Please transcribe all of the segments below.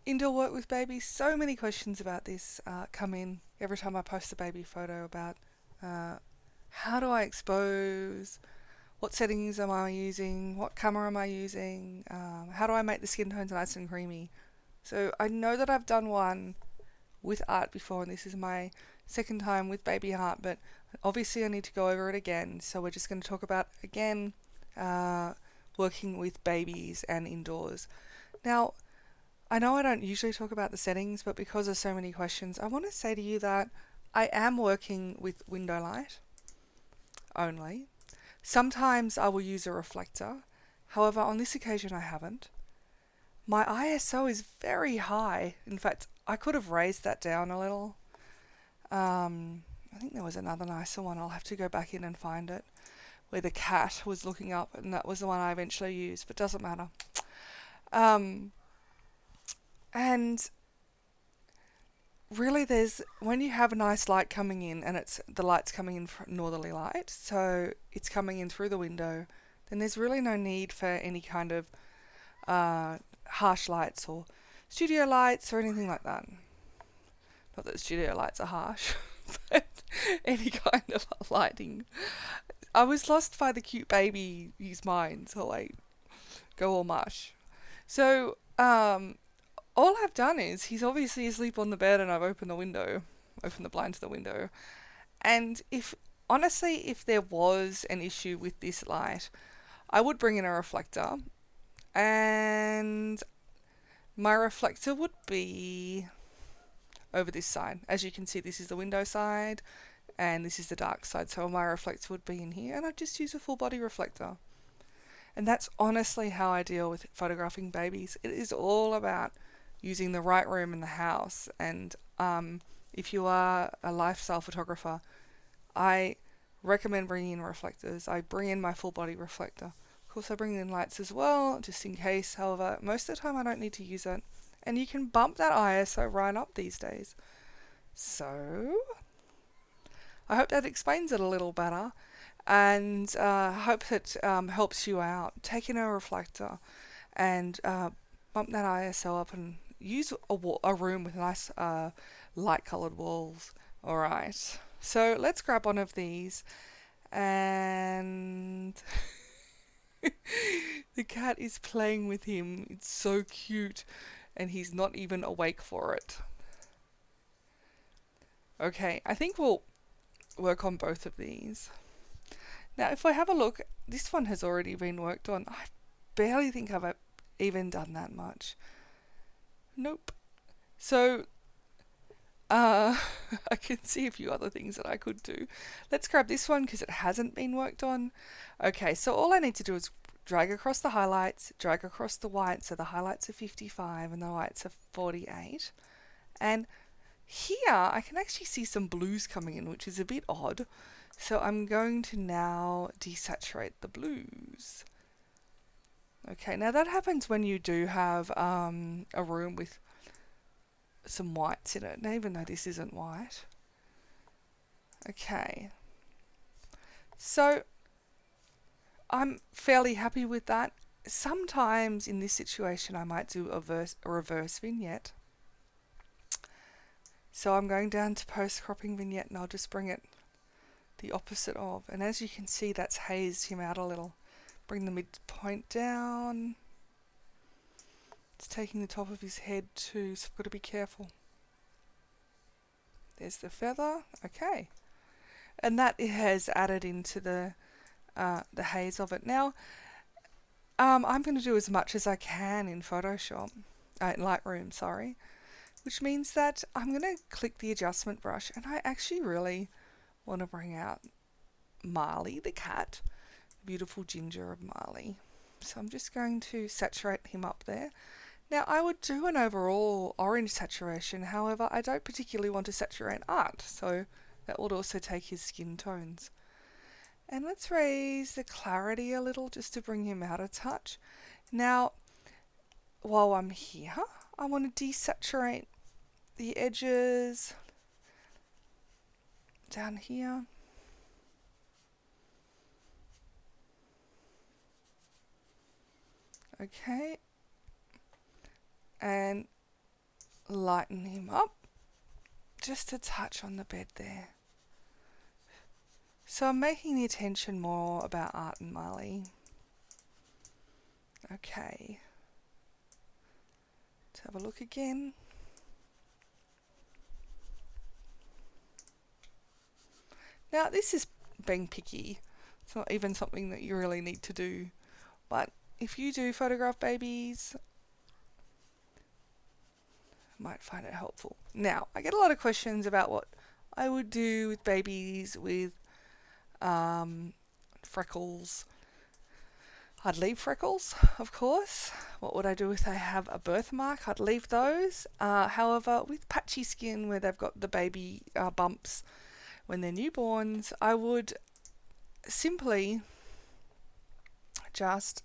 Indoor work with babies. So many questions about this come in every time I post a baby photo about uh, how do I expose, what settings am I using, what camera am I using, how do I make the skin tones nice and creamy. So I know that I've done one with art before, and this is my second time with baby art, but obviously I need to go over it again. So we're just going to talk about again working with babies and indoors. Now, I know I don't usually talk about the settings, but because there's so many questions, I want to say to you that I am working with window light only. Sometimes I will use a reflector. However, on this occasion I haven't. My ISO is very high. In fact, I could have raised that down a little. I think there was another nicer one. I'll have to go back in and find it, where the cat was looking up, and that was the one I eventually used, but doesn't matter. Um, and really, there's when you have a nice light coming in, and it's the light's coming in from northerly light, so it's coming in through the window, then there's really no need for any kind of harsh lights or studio lights or anything like that. Not that studio lights are harsh, but any kind of lighting. I was lost by the cute baby's mind, so I go all mush. So, all I've done is he's obviously asleep on the bed, and I've opened the blind to the window. And honestly, if there was an issue with this light, I would bring in a reflector, and my reflector would be over this side. As you can see, this is the window side, and this is the dark side. So my reflector would be in here, and I'd just use a full body reflector. And that's honestly how I deal with photographing babies. It is all about using the right room in the house. And if you are a lifestyle photographer, I recommend bringing in reflectors. I bring in my full body reflector. Of course, I bring in lights as well, just in case. However, most of the time I don't need to use it. And you can bump that ISO right up these days. So, I hope that explains it a little better. And I hope it helps you out. Take in a reflector and bump that ISO up and use a room with nice light coloured walls. Alright, so let's grab one of these, and the cat is playing with him. It's so cute, and he's not even awake for it. Okay, I think we'll work on both of these. Now, if I have a look, this one has already been worked on. I barely think I've even done that much. Nope. So, I can see a few other things that I could do. Let's grab this one because it hasn't been worked on. Okay, so all I need to do is drag across the highlights, drag across the whites. So the highlights are 55 and the whites are 48. And here I can actually see some blues coming in, which is a bit odd. So I'm going to now desaturate the blues. Okay, now that happens when you do have a room with some whites in it, even though this isn't white. Okay, so I'm fairly happy with that. Sometimes in this situation I might do a reverse vignette. So I'm going down to post-cropping vignette, and I'll just bring it the opposite of. And as you can see, that's hazed him out a little. Bring the midpoint down. It's taking the top of his head too, so I've got to be careful. There's the feather. Okay. And that has added into the haze of it. Now, I'm going to do as much as I can in Photoshop, in Lightroom, sorry. Which means that I'm going to click the adjustment brush, and I actually really want to bring out Marley, the cat, the beautiful ginger of Marley. So I'm just going to saturate him up there. Now I would do an overall orange saturation, however I don't particularly want to saturate art, so that would also take his skin tones. And let's raise the clarity a little just to bring him out a touch. Now, while I'm here, I want to desaturate the edges down here. Okay. And lighten him up just a touch on the bed there. So I'm making the attention more about Art and Marley. Okay. Let's have a look again. Now this is being picky. It's not even something that you really need to do. But if you do photograph babies, you might find it helpful. Now, I get a lot of questions about what I would do with babies with freckles. I'd leave freckles, of course. What would I do if they have a birthmark? I'd leave those. However, with patchy skin where they've got the baby bumps when they're newborns, I would simply just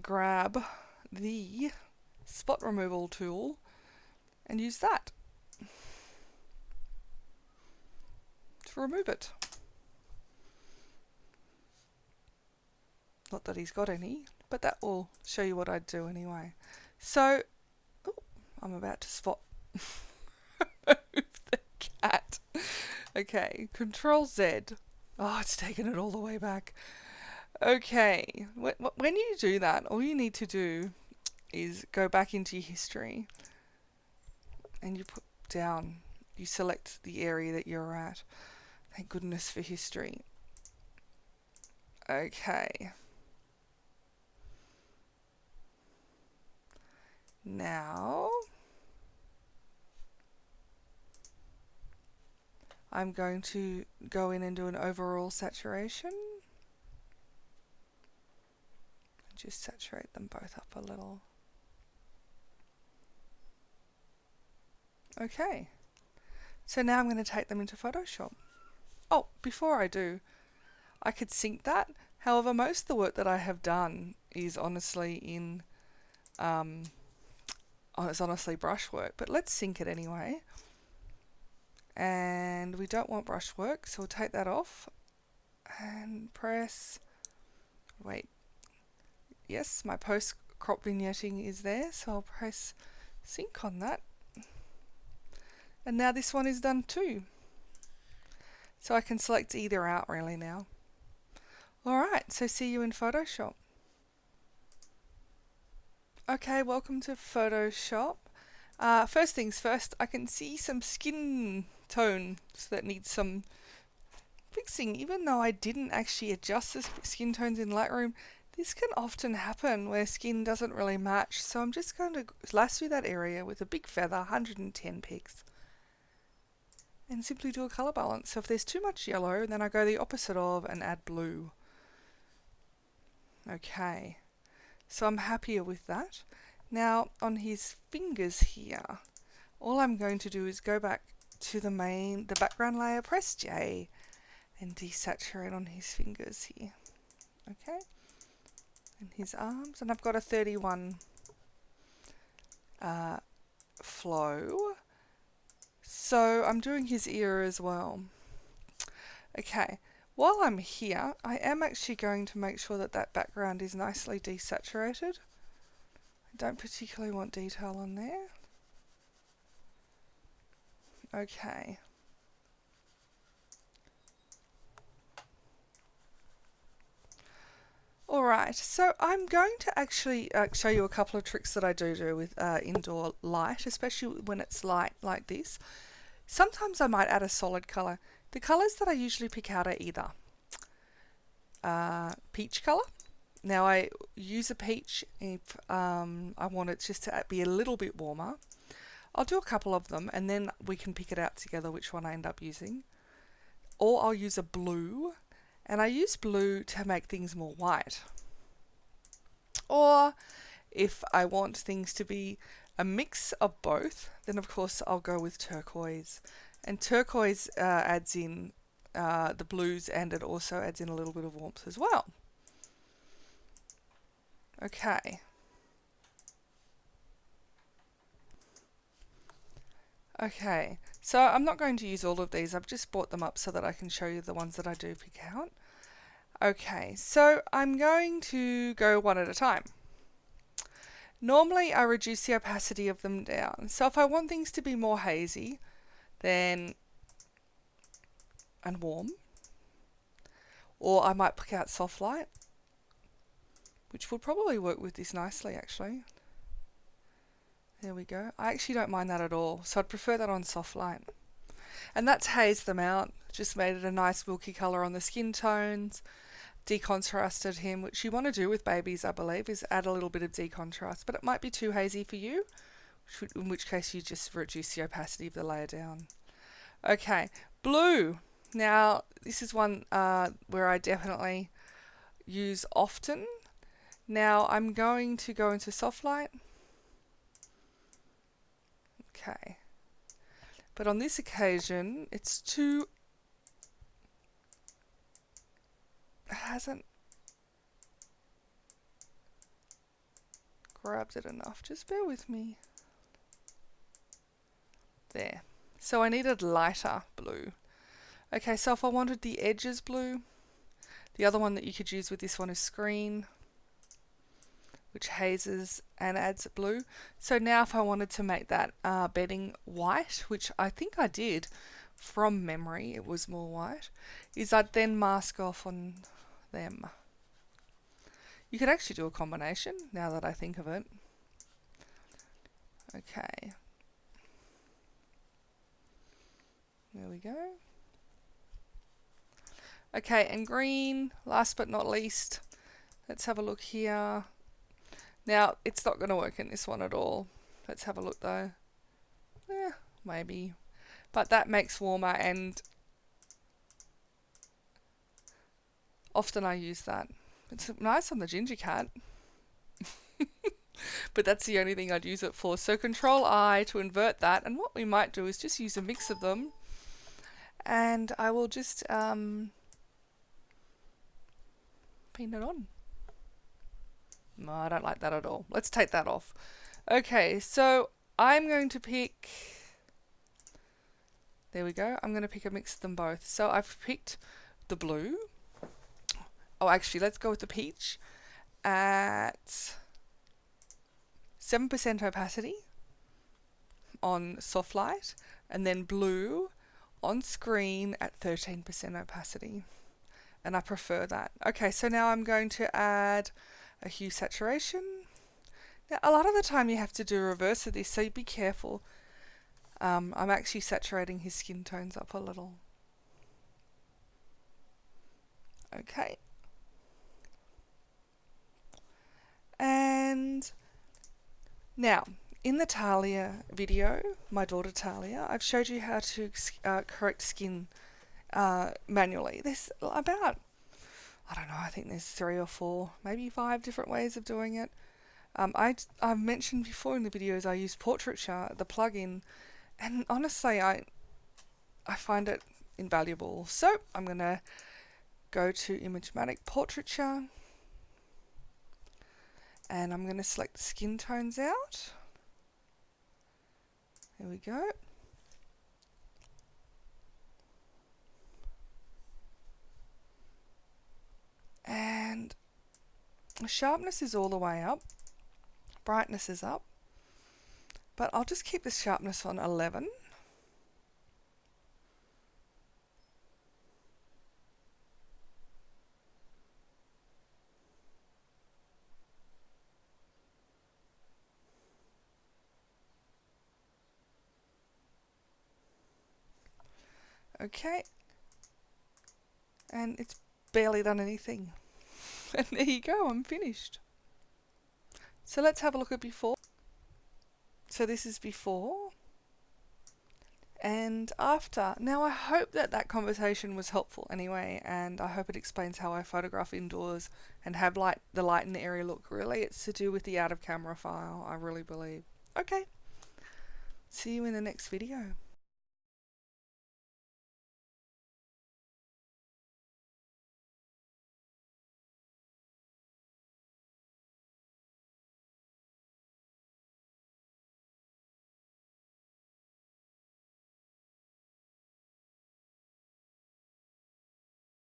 grab the spot removal tool and use that to remove it. Not that he's got any, but that will show you what I'd do anyway. So, I'm about to spot remove the cat. Okay, Control Z. Oh, it's taken it all the way back. Okay, when you do that, all you need to do is go back into your history and you put down, you select the area that you're at. Thank goodness for history. Okay. Now, I'm going to go in and do an overall saturation. Just saturate them both up a little. Okay. So now I'm going to take them into Photoshop. Oh, before I do, I could sync that. However, most of the work that I have done is honestly it's honestly brushwork, but let's sync it anyway. And we don't want brushwork, so we'll take that off and press, wait, yes, my post crop vignetting is there, so I'll press sync on that. And now this one is done too. So I can select either out really now. Alright, so see you in Photoshop. Okay, welcome to Photoshop. First things first, I can see some skin tones that need some fixing. Even though I didn't actually adjust the skin tones in Lightroom, this can often happen where skin doesn't really match. So I'm just going to lasso that area with a big feather, 110 pixels, and simply do a color balance. So if there's too much yellow, then I go the opposite of and add blue. Okay. So I'm happier with that. Now on his fingers here, all I'm going to do is go back to the background layer, press J, and desaturate on his fingers here. Okay, and his arms, and I've got a 31 flow. So I'm doing his ear as well. Okay. While I'm here, I am actually going to make sure that that background is nicely desaturated. I don't particularly want detail on there. Okay. Alright, so I'm going to actually show you a couple of tricks that I do with indoor light, especially when it's light like this. Sometimes I might add a solid colour. The colours that I usually pick out are either peach colour. Now I use a peach if I want it just to be a little bit warmer. I'll do a couple of them and then we can pick it out together which one I end up using. Or I'll use a blue, and I use blue to make things more white. Or if I want things to be a mix of both, then of course I'll go with turquoise. And turquoise adds in the blues, and it also adds in a little bit of warmth as well. Okay. Okay, so I'm not going to use all of these. I've just brought them up so that I can show you the ones that I do pick out. Okay, so I'm going to go one at a time. Normally I reduce the opacity of them down. So if I want things to be more hazy then and warm, or I might pick out soft light, which would probably work with this nicely actually. There we go. I actually don't mind that at all, so I'd prefer that on soft light. And that's hazed them out, just made it a nice milky colour on the skin tones, decontrasted him, which you want to do with babies I believe, is add a little bit of decontrast, but it might be too hazy for you, in which case you just reduce the opacity of the layer down. Okay, blue. Now this is one where I definitely use often. Now I'm going to go into soft light. Okay. But on this occasion, it hasn't grabbed it enough. Just bear with me. There. So I needed lighter blue. Okay, so if I wanted the edges blue, the other one that you could use with this one is screen, which hazes and adds blue. So now if I wanted to make that bedding white, which I think I did from memory, it was more white, is I'd then mask off on them. You could actually do a combination now that I think of it. Okay. There we go. Okay, and green, last but not least. Let's have a look here. Now, it's not going to work in this one at all. Let's have a look though. Maybe. But that makes warmer, and often I use that. It's nice on the ginger cat. But that's the only thing I'd use it for. So Control I to invert that, and what we might do is just use a mix of them. And I will just pin it on. No, I don't like that at all. Let's take that off. Okay, so I'm going to pick, there we go, I'm going to pick a mix of them both. So I've picked the blue. Oh, actually, let's go with the peach at 7% opacity on soft light, and then blue on screen at 13% opacity. And I prefer that. Okay, so now I'm going to add a hue saturation. Now, a lot of the time you have to do a reverse of this, so be careful. I'm actually saturating his skin tones up a little. Okay. And now, in the Talia video, my daughter Talia, I've showed you how to correct skin manually. There's about, I don't know, I think there's 3 or 4, maybe 5 different ways of doing it. I've mentioned before in the videos I use Portraiture, the plugin, and honestly I find it invaluable. So I'm going to go to Imagematic Portraiture, and I'm going to select the skin tones out. There we go. And sharpness is all the way up, brightness is up, but I'll just keep the sharpness on 11. Okay, and it's barely done anything. And there you go, I'm finished. So let's have a look at before. So this is before and after. Now I hope that that conversation was helpful anyway, and I hope it explains how I photograph indoors and have the light in the area look. Really, it's to do with the out of camera file, I really believe. Okay, see you in the next video.